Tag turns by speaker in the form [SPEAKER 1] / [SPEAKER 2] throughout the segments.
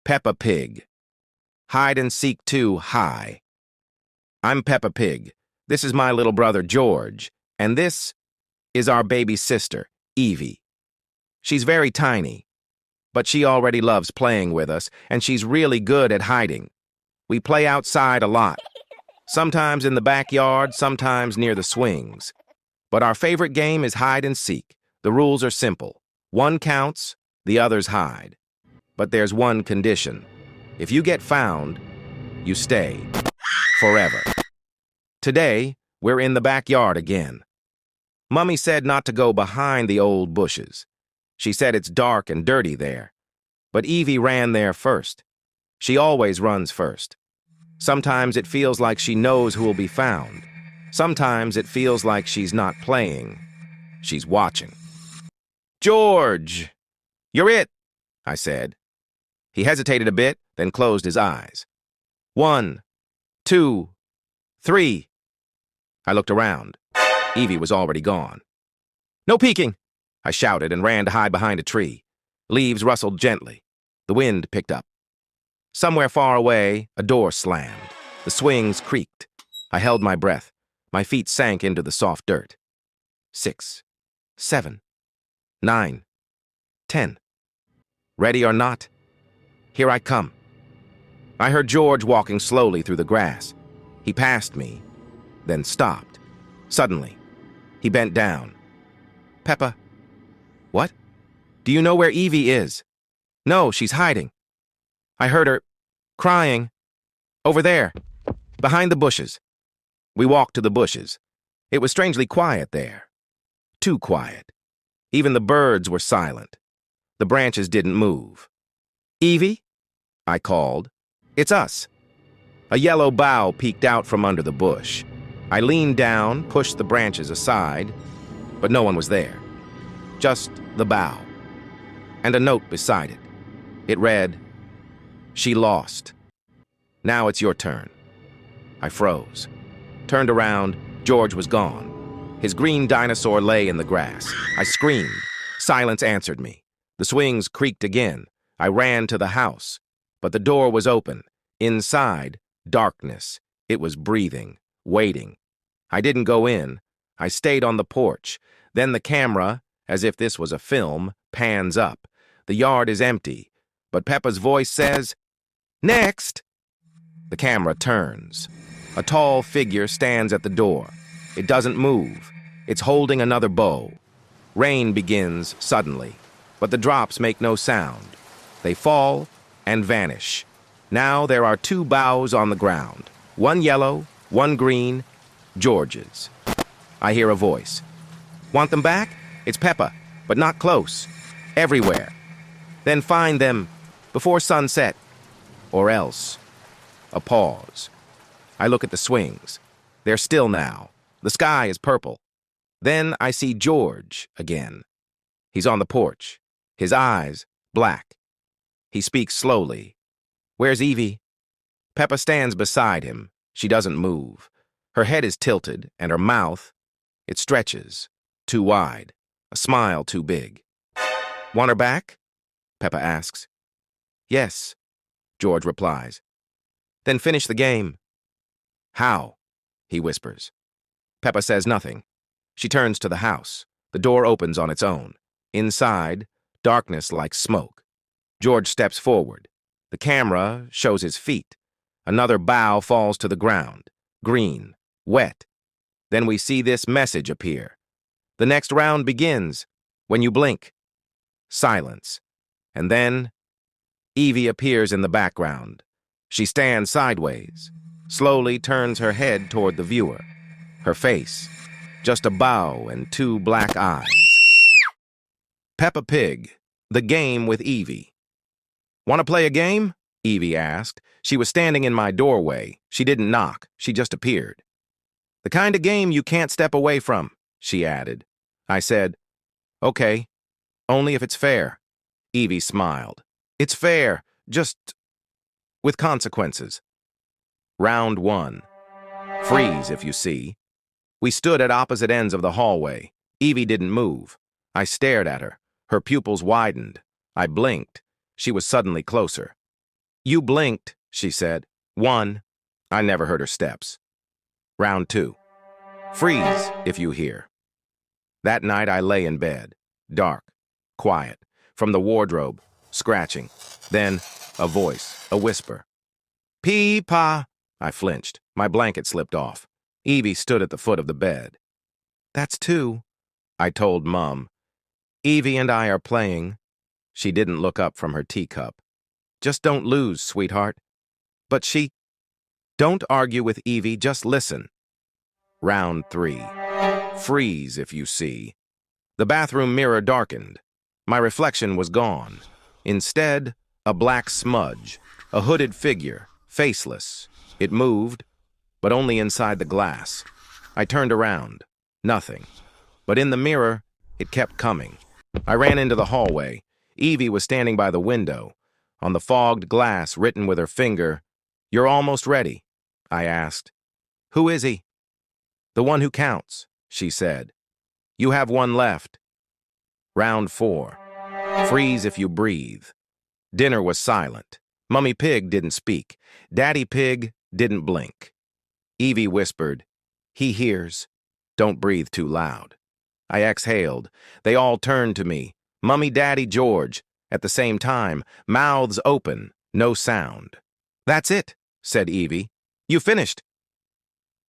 [SPEAKER 1] Peppa Pig. Hide and Seek 2 High. I'm Peppa Pig. This is my little brother George, and this is our baby sister, Eevee. She's very tiny, but she already loves playing with us, and she's really good at hiding. We play outside a lot, sometimes in the backyard, sometimes near the swings. But our favorite game is hide and seek. The rules are simple. One counts, the others hide. But there's one condition. If you get found, you stay. Forever. Today, we're in the backyard again. Mummy said not to go behind the old bushes. She said it's dark and dirty there. But Eevee ran there first. She always runs first. Sometimes it feels like she knows who will be found. Sometimes it feels like she's not playing. She's watching. "George! You're it," I said. He hesitated a bit, then closed his eyes. 1, 2, 3. I looked around. Eevee was already gone. "No peeking!" I shouted and ran to hide behind a tree. Leaves rustled gently. The wind picked up. Somewhere far away, a door slammed. The swings creaked. I held my breath. My feet sank into the soft dirt. 6, 7, 9, 10. Ready or not, here I come. I heard George walking slowly through the grass. He passed me, then stopped. Suddenly, he bent down. "Peppa." "What? Do you know where Eevee is?" "No, she's hiding. I heard her crying. Over there, behind the bushes." We walked to the bushes. It was strangely quiet there. Too quiet. Even the birds were silent. The branches didn't move. "Eevee?" I called. "It's us." A yellow bough peeked out from under the bush. I leaned down, pushed the branches aside, but no one was there. Just the bough. And a note beside it. It read, "She lost. Now it's your turn." I froze. Turned around, George was gone. His green dinosaur lay in the grass. I screamed. Silence answered me. The swings creaked again. I ran to the house, but the door was open. Inside, darkness. It was breathing, waiting. I didn't go in. I stayed on the porch. Then the camera, as if this was a film, pans up. The yard is empty, but Peppa's voice says, "Next!" The camera turns. A tall figure stands at the door. It doesn't move. It's holding another bow. Rain begins suddenly, but the drops make no sound. They fall and vanish. Now there are 2 boughs on the ground. One yellow, one green, George's. I hear a voice. "Want them back? It's Peppa, but not close. Everywhere. Then find them before sunset, or else." A pause. I look at the swings. They're still now. The sky is purple. Then I see George again. He's on the porch. His eyes black. He speaks slowly. "Where's Eevee?" Peppa stands beside him. She doesn't move. Her head is tilted, and her mouth, it stretches, too wide, a smile too big. "Want her back?" Peppa asks. "Yes," George replies. "Then finish the game." "How?" he whispers. Peppa says nothing. She turns to the house. The door opens on its own. Inside, darkness like smoke. George steps forward. The camera shows his feet. Another bough falls to the ground. Green, wet. Then we see this message appear. "The next round begins when you blink." Silence. And then Eevee appears in the background. She stands sideways, slowly turns her head toward the viewer. Her face, just a bow and 2 black eyes. Peppa Pig, the game with Eevee. "Want to play a game?" Eevee asked. She was standing in my doorway. She didn't knock. She just appeared. "The kind of game you can't step away from," she added. I said, "Okay, only if it's fair." Eevee smiled. "It's fair, just with consequences." Round 1. Freeze, if you see. We stood at opposite ends of the hallway. Eevee didn't move. I stared at her. Her pupils widened. I blinked. She was suddenly closer. You blinked, she said. 1. I never heard her steps. Round 2. Freeze, if you hear. That night I lay in bed, dark, quiet, from the wardrobe, scratching. Then, a voice, a whisper. Pee-pa! I flinched. My blanket slipped off. Eevee stood at the foot of the bed. That's 2, I told Mum. Eevee and I are playing. She didn't look up from her teacup. Just don't lose, sweetheart. But she... Don't argue with Eevee, just listen. Round 3. Freeze, if you see. The bathroom mirror darkened. My reflection was gone. Instead, a black smudge, a hooded figure, faceless. It moved, but only inside the glass. I turned around. Nothing. But in the mirror, it kept coming. I ran into the hallway. Eevee was standing by the window. On the fogged glass, written with her finger, "You're almost ready," I asked. "Who is he?" "The one who counts," she said. "You have 1 left." Round 4. Freeze if you breathe. Dinner was silent. Mummy Pig didn't speak. Daddy Pig didn't blink. Eevee whispered, "He hears. Don't breathe too loud." I exhaled. They all turned to me. Mummy, Daddy, George. At the same time, mouths open, no sound. "That's it," said Eevee. "You finished."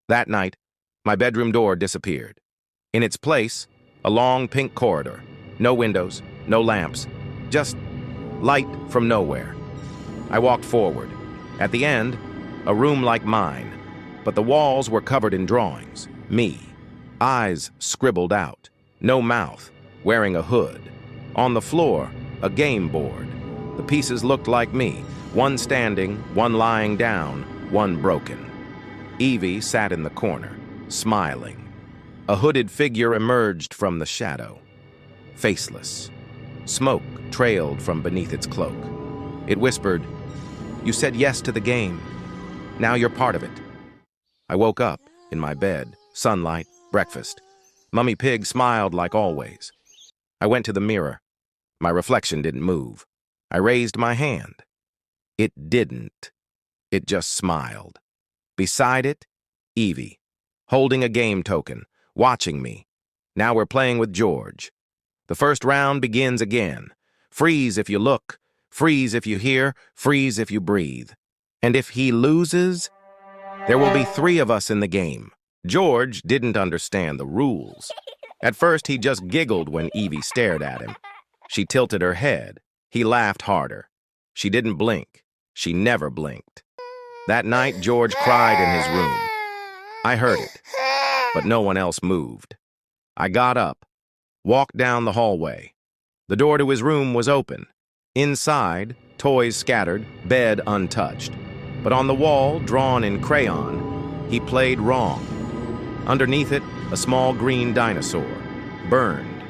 [SPEAKER 1] That night, my bedroom door disappeared. In its place, a long pink corridor. No windows, no lamps, just light from nowhere. I walked forward. At the end, a room like mine, but the walls were covered in drawings. Me. Eyes scribbled out. No mouth, wearing a hood. On the floor, a game board. The pieces looked like me, 1 standing, 1 lying down, 1 broken. Eevee sat in the corner, smiling. A hooded figure emerged from the shadow. Faceless. Smoke trailed from beneath its cloak. It whispered, "You said yes to the game. Now you're part of it." I woke up, in my bed, sunlight, breakfast. Mummy Pig smiled like always. I went to the mirror. My reflection didn't move. I raised my hand. It didn't. It just smiled. Beside it, Eevee, holding a game token, watching me. Now we're playing with George. The first round begins again. Freeze if you look, freeze if you hear, freeze if you breathe. And if he loses, there will be 3 of us in the game. George didn't understand the rules. At first, he just giggled when Eevee stared at him. She tilted her head. He laughed harder. She didn't blink. She never blinked. That night, George cried in his room. I heard it, but no one else moved. I got up, walked down the hallway. The door to his room was open. Inside, toys scattered, bed untouched. But on the wall, drawn in crayon, he played wrong. Underneath it, a small green dinosaur, burned.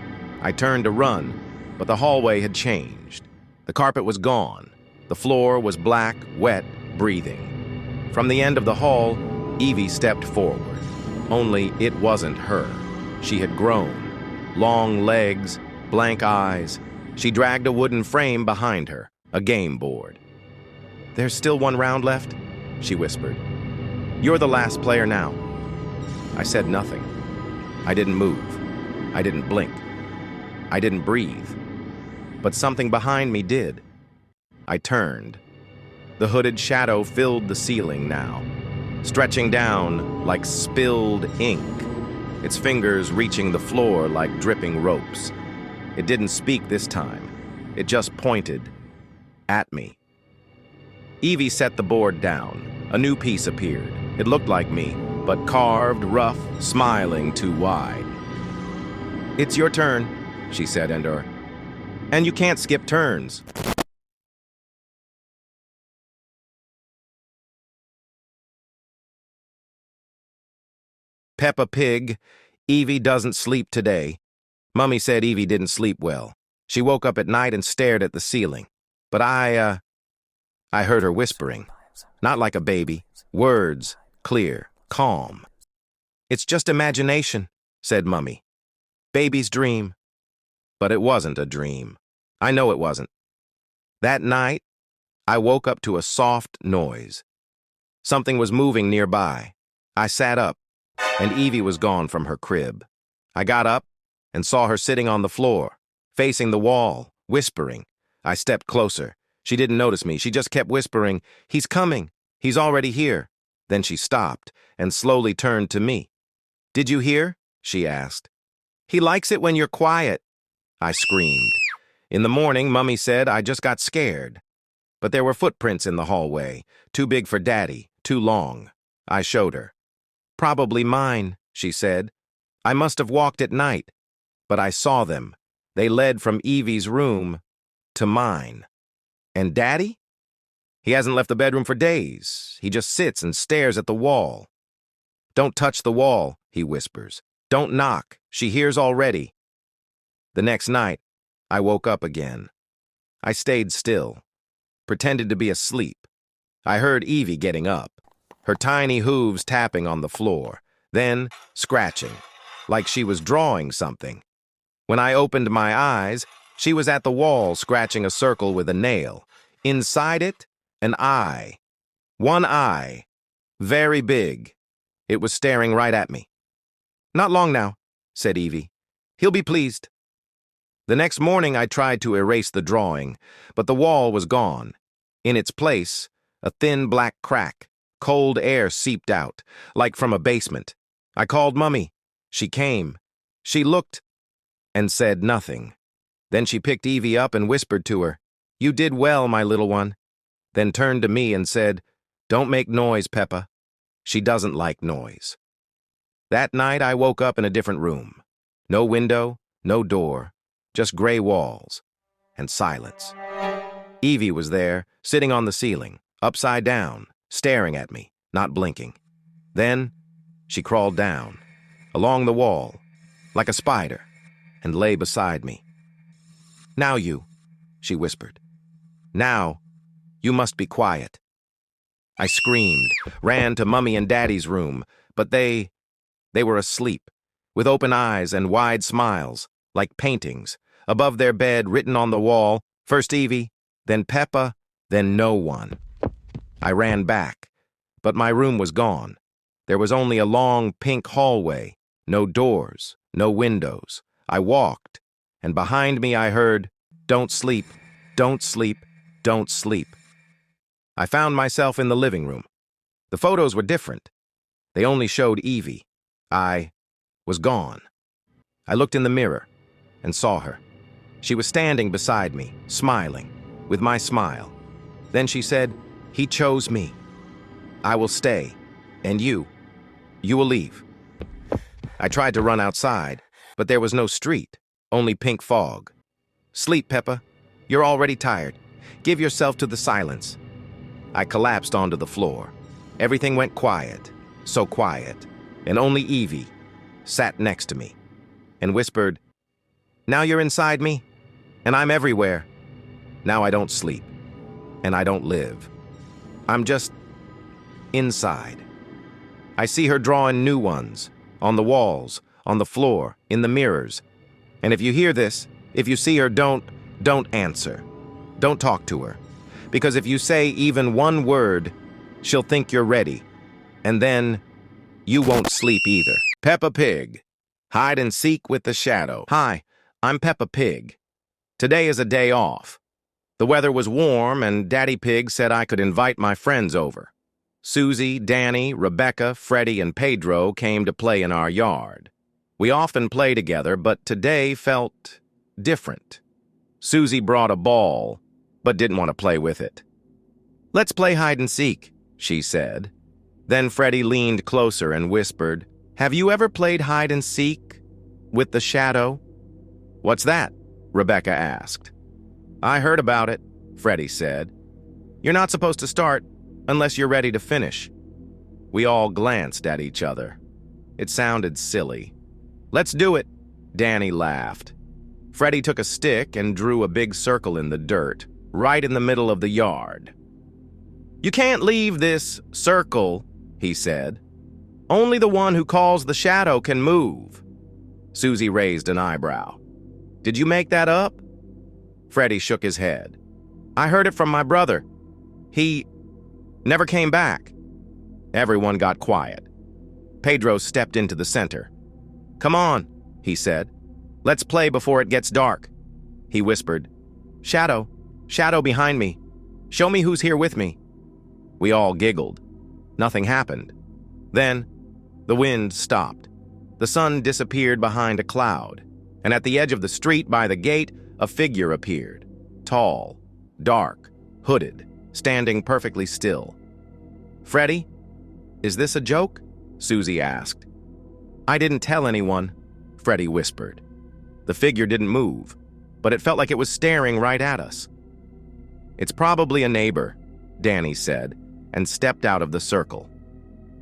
[SPEAKER 1] I turned to run, but the hallway had changed. The carpet was gone. The floor was black, wet, breathing. From the end of the hall, Eevee stepped forward. Only it wasn't her. She had grown. Long legs, blank eyes. She dragged a wooden frame behind her, a game board. "There's still 1 round left," she whispered. "You're the last player now." I said nothing. I didn't move. I didn't blink. I didn't breathe. But something behind me did. I turned. The hooded shadow filled the ceiling now, stretching down like spilled ink, its fingers reaching the floor like dripping ropes. It didn't speak this time. It just pointed at me. Eevee set the board down. A new piece appeared. It looked like me, but carved, rough, smiling too wide. "It's your turn," she said, and you can't skip turns. Peppa Pig, Eevee doesn't sleep today. Mummy said Eevee didn't sleep well. She woke up at night and stared at the ceiling. But I heard her whispering. Not like a baby. Words, clear, calm. "It's just imagination," said Mummy. "Baby's dream." But it wasn't a dream. I know it wasn't. That night, I woke up to a soft noise. Something was moving nearby. I sat up, and Eevee was gone from her crib. I got up and saw her sitting on the floor, facing the wall, whispering. I stepped closer. She didn't notice me. She just kept whispering, "He's coming. He's already here." Then she stopped and slowly turned to me. "Did you hear?" she asked. "He likes it when you're quiet." I screamed. In the morning, Mummy said I just got scared. But there were footprints in the hallway, too big for Daddy, too long. I showed her. "Probably mine," she said. "I must have walked at night." But I saw them. They led from Eevee's room to mine. And Daddy? He hasn't left the bedroom for days. He just sits and stares at the wall. "Don't touch the wall," he whispers. "Don't knock. She hears already." The next night, I woke up again. I stayed still, pretended to be asleep. I heard Eevee getting up, her tiny hooves tapping on the floor, then scratching, like she was drawing something. When I opened my eyes, she was at the wall scratching a circle with a nail. Inside it, an eye. One eye. Very big. It was staring right at me. "Not long now," said Eevee. "He'll be pleased." The next morning I tried to erase the drawing, but the wall was gone. In its place, a thin black crack. Cold air seeped out, like from a basement. I called Mummy. She came. She looked and said nothing. Then she picked Eevee up and whispered to her, "You did well, my little one." Then turned to me and said, "Don't make noise, Peppa." She doesn't like noise. That night I woke up in a different room. No window, no door, just gray walls and silence. Eevee was there, sitting on the ceiling, upside down, staring at me, not blinking. Then she crawled down, along the wall, like a spider, and lay beside me. "Now you," she whispered. "Now, you must be quiet." I screamed, ran to Mummy and Daddy's room, but they were asleep, with open eyes and wide smiles, like paintings. Above their bed, written on the wall, first Eevee, then Peppa, then no one. I ran back, but my room was gone. There was only a long pink hallway, no doors, no windows. I walked, and behind me I heard, "Don't sleep, don't sleep, don't sleep." I found myself in the living room. The photos were different. They only showed Eevee. I was gone. I looked in the mirror and saw her. She was standing beside me, smiling, with my smile. Then she said, "He chose me. I will stay, and you will leave." I tried to run outside, but there was no street, only pink fog. "Sleep, Peppa. You're already tired. Give yourself to the silence." I collapsed onto the floor. Everything went quiet, so quiet, and only Eevee sat next to me and whispered, "Now you're inside me, and I'm everywhere. Now I don't sleep, and I don't live. I'm just inside." I see her drawing new ones, on the walls, on the floor, in the mirrors. And if you hear this, if you see her, don't answer. Don't talk to her. Because if you say even one word, she'll think you're ready. And then you won't sleep either. Peppa Pig. Hide and seek with the shadow. Hi, I'm Peppa Pig. Today is a day off. The weather was warm and Daddy Pig said I could invite my friends over. Susie, Danny, Rebecca, Freddie, and Pedro came to play in our yard. We often play together, but today felt different. Susie brought a ball, but didn't want to play with it. "Let's play hide and seek," she said. Then Freddie leaned closer and whispered, "Have you ever played hide and seek with the shadow?" "What's that?" Rebecca asked. "I heard about it," Freddie said. "You're not supposed to start unless you're ready to finish." We all glanced at each other. It sounded silly. "Let's do it," Danny laughed. Freddie took a stick and drew a big circle in the dirt, right in the middle of the yard. "You can't leave this circle," he said. "Only the one who calls the shadow can move." Susie raised an eyebrow. "Did you make that up?" Freddie shook his head. "I heard it from my brother. He never came back. Everyone got quiet. Pedro stepped into the center. "Come on," he said. "Let's play before it gets dark." He whispered, "Shadow, shadow behind me. Show me who's here with me." We all giggled. Nothing happened. Then, the wind stopped. The sun disappeared behind a cloud, and at the edge of the street by the gate, a figure appeared. Tall, dark, hooded, standing perfectly still. "Freddy, is this a joke?" Susie asked. "I didn't tell anyone," Freddy whispered. The figure didn't move, but it felt like it was staring right at us. "It's probably a neighbor," Danny said, and stepped out of the circle.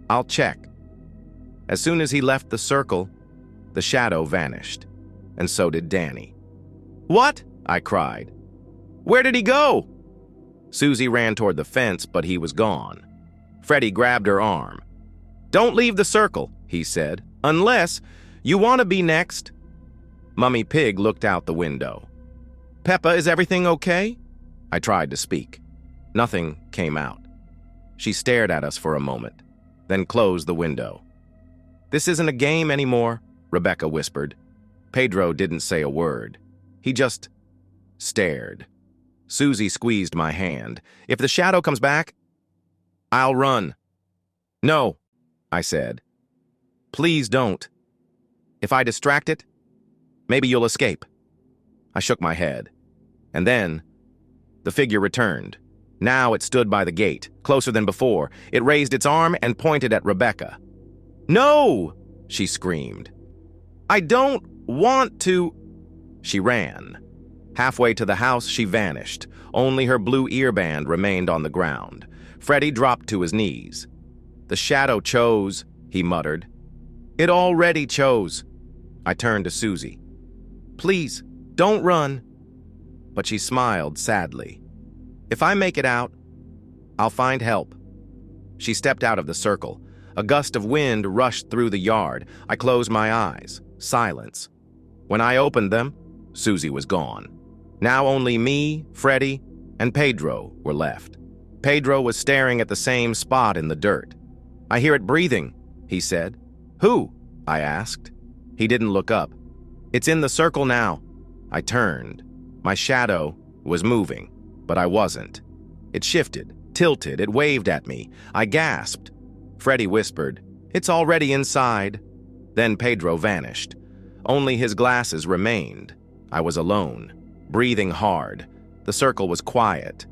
[SPEAKER 1] "I'll check." As soon as he left the circle, the shadow vanished, and so did Danny. "What?" I cried. "Where did he go?" Susie ran toward the fence, but he was gone. Freddy grabbed her arm. "Don't leave the circle," he said, "unless you want to be next." Mummy Pig looked out the window. "Peppa, is everything okay?" I tried to speak. Nothing came out. She stared at us for a moment, then closed the window. "This isn't a game anymore," Rebecca whispered. Pedro didn't say a word. He just stared. Susie squeezed my hand. "If the shadow comes back, I'll run." "No," I said. "Please don't. If I distract it, maybe you'll escape." I shook my head. And then, the figure returned. Now it stood by the gate, closer than before. It raised its arm and pointed at Rebecca. "No!" she screamed. "I don't want to." She ran. Halfway to the house, she vanished. Only her blue earband remained on the ground. Freddy dropped to his knees. "The shadow chose," he muttered. "It already chose." I turned to Susie. "Please, don't run." But she smiled sadly. "If I make it out, I'll find help." She stepped out of the circle. A gust of wind rushed through the yard. I closed my eyes. Silence. When I opened them, Susie was gone. Now only me, Freddy, and Pedro were left. Pedro was staring at the same spot in the dirt. "I hear it breathing," he said. "Who?" I asked. He didn't look up. "It's in the circle now." I turned. My shadow was moving, but I wasn't. It shifted, tilted, it waved at me. I gasped. Freddy whispered, "It's already inside." Then Pedro vanished. Only his glasses remained. I was alone, breathing hard. The circle was quiet,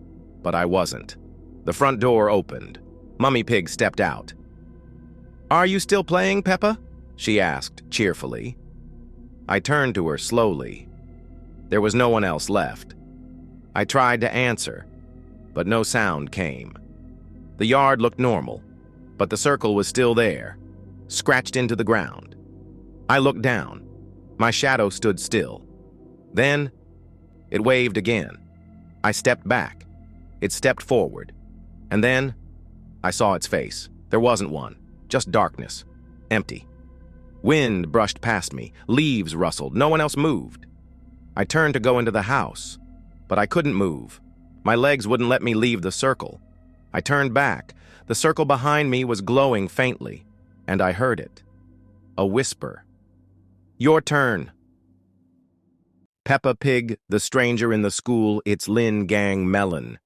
[SPEAKER 1] but I wasn't. The front door opened. Mummy Pig stepped out. "Are you still playing, Peppa?" she asked cheerfully. I turned to her slowly. There was no one else left. I tried to answer, but no sound came. The yard looked normal, but the circle was still there, scratched into the ground. I looked down. My shadow stood still. Then, it waved again. I stepped back. It stepped forward. And then, I saw its face. There wasn't one, just darkness, empty. Wind brushed past me. Leaves rustled. No one else moved. I turned to go into the house, but I couldn't move. My legs wouldn't let me leave the circle. I turned back. The circle behind me was glowing faintly, and I heard it. A whisper. "Your turn." Peppa Pig, the stranger in the school, it's Lynn Gang Melon.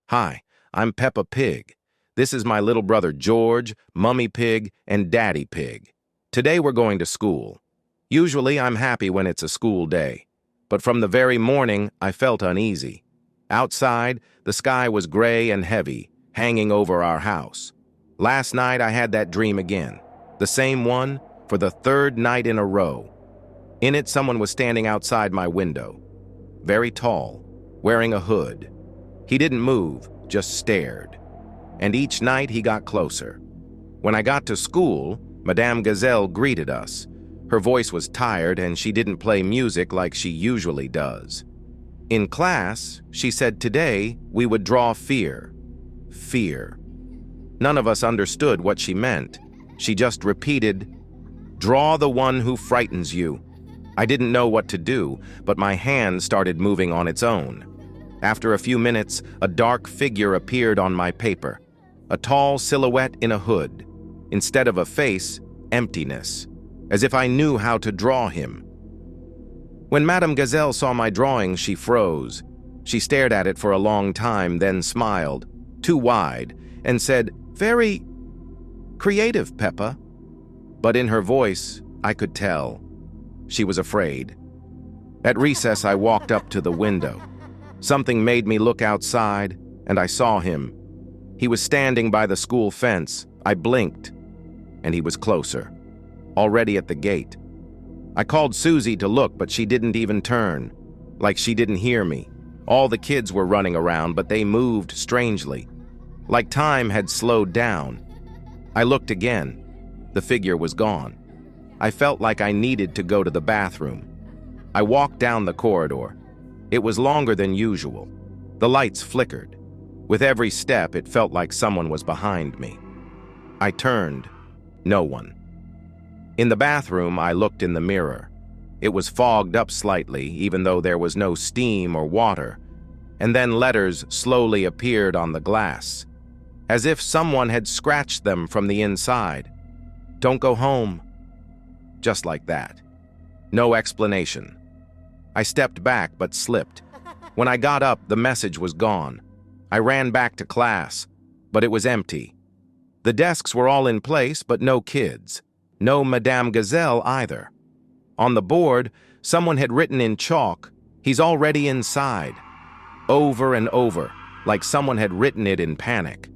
[SPEAKER 1] "Hi, I'm Peppa Pig. This is my little brother George, Mummy Pig, and Daddy Pig. Today we're going to school. Usually I'm happy when it's a school day, but from the very morning I felt uneasy. Outside, the sky was gray and heavy, hanging over our house. Last night I had that dream again, the same one for the third night in a row. In it, someone was standing outside my window, very tall, wearing a hood. He didn't move, just stared. And each night he got closer. When I got to school, Madame Gazelle greeted us. Her voice was tired and she didn't play music like she usually does. In class, she said today we would draw fear. Fear. None of us understood what she meant. She just repeated, "Draw the one who frightens you." I didn't know what to do, but my hand started moving on its own. After a few minutes, a dark figure appeared on my paper. A tall silhouette in a hood. Instead of a face, emptiness. As if I knew how to draw him. When Madame Gazelle saw my drawing, she froze. She stared at it for a long time, then smiled, too wide, and said, "Very creative, Peppa." But in her voice, I could tell. She was afraid. At recess, I walked up to the window. Something made me look outside, and I saw him. He was standing by the school fence. I blinked, and he was closer, already at the gate. I called Susie to look, but she didn't even turn, like she didn't hear me. All the kids were running around, but they moved strangely, like time had slowed down. I looked again. The figure was gone. I felt like I needed to go to the bathroom. I walked down the corridor. It was longer than usual. The lights flickered. With every step, it felt like someone was behind me. I turned. No one. In the bathroom, I looked in the mirror. It was fogged up slightly, even though there was no steam or water. And then letters slowly appeared on the glass, as if someone had scratched them from the inside. "Don't go home." Just like that. No explanation. I stepped back but slipped. When I got up, the message was gone. I ran back to class, but it was empty. The desks were all in place, but no kids. No Madame Gazelle either. On the board, someone had written in chalk, "He's already inside." Over and over, like someone had written it in panic.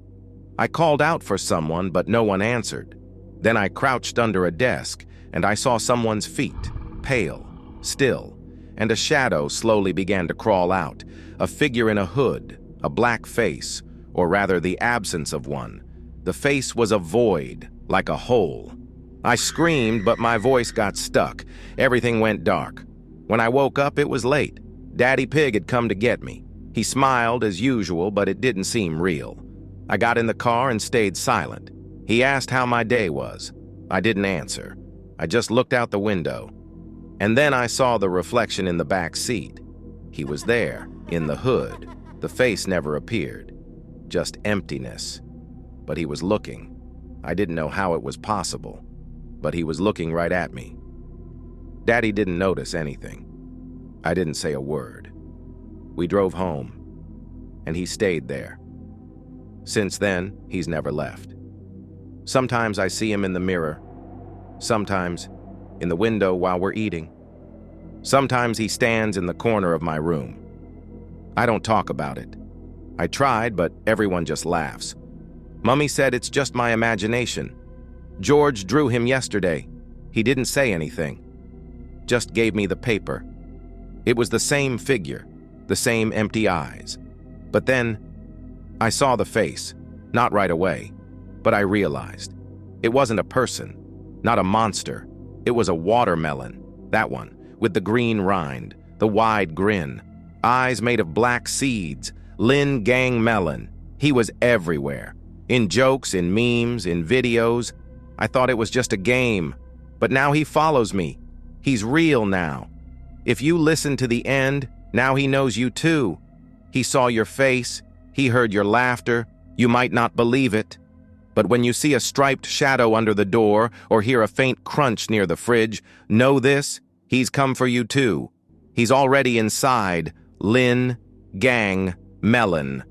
[SPEAKER 1] I called out for someone, but no one answered. Then I crouched under a desk, and I saw someone's feet, pale, still, and a shadow slowly began to crawl out, a figure in a hood, a black face, or rather the absence of one. The face was a void, like a hole. I screamed, but my voice got stuck. Everything went dark. When I woke up, it was late. Daddy Pig had come to get me. He smiled as usual, but it didn't seem real. I got in the car and stayed silent. He asked how my day was. I didn't answer. I just looked out the window. And then I saw the reflection in the back seat. He was there, in the hood. The face never appeared. Just emptiness. But he was looking. I didn't know how it was possible, but he was looking right at me. Daddy didn't notice anything. I didn't say a word. We drove home, and he stayed there. Since then, he's never left. Sometimes I see him in the mirror. Sometimes in the window while we're eating. Sometimes he stands in the corner of my room. I don't talk about it. I tried, but everyone just laughs. Mummy said it's just my imagination. George drew him yesterday. He didn't say anything. Just gave me the paper. It was the same figure, the same empty eyes. But then, I saw the face. Not right away, but I realized. It wasn't a person, not a monster. It was a watermelon, that one, with the green rind, the wide grin, eyes made of black seeds, Lin Gang melon. He was everywhere. In jokes, in memes, in videos. I thought it was just a game, but now he follows me. He's real now. If you listen to the end, now he knows you too. He saw your face, he heard your laughter. You might not believe it, but when you see a striped shadow under the door or hear a faint crunch near the fridge, know this, he's come for you too. He's already inside, Lin Gang Melon.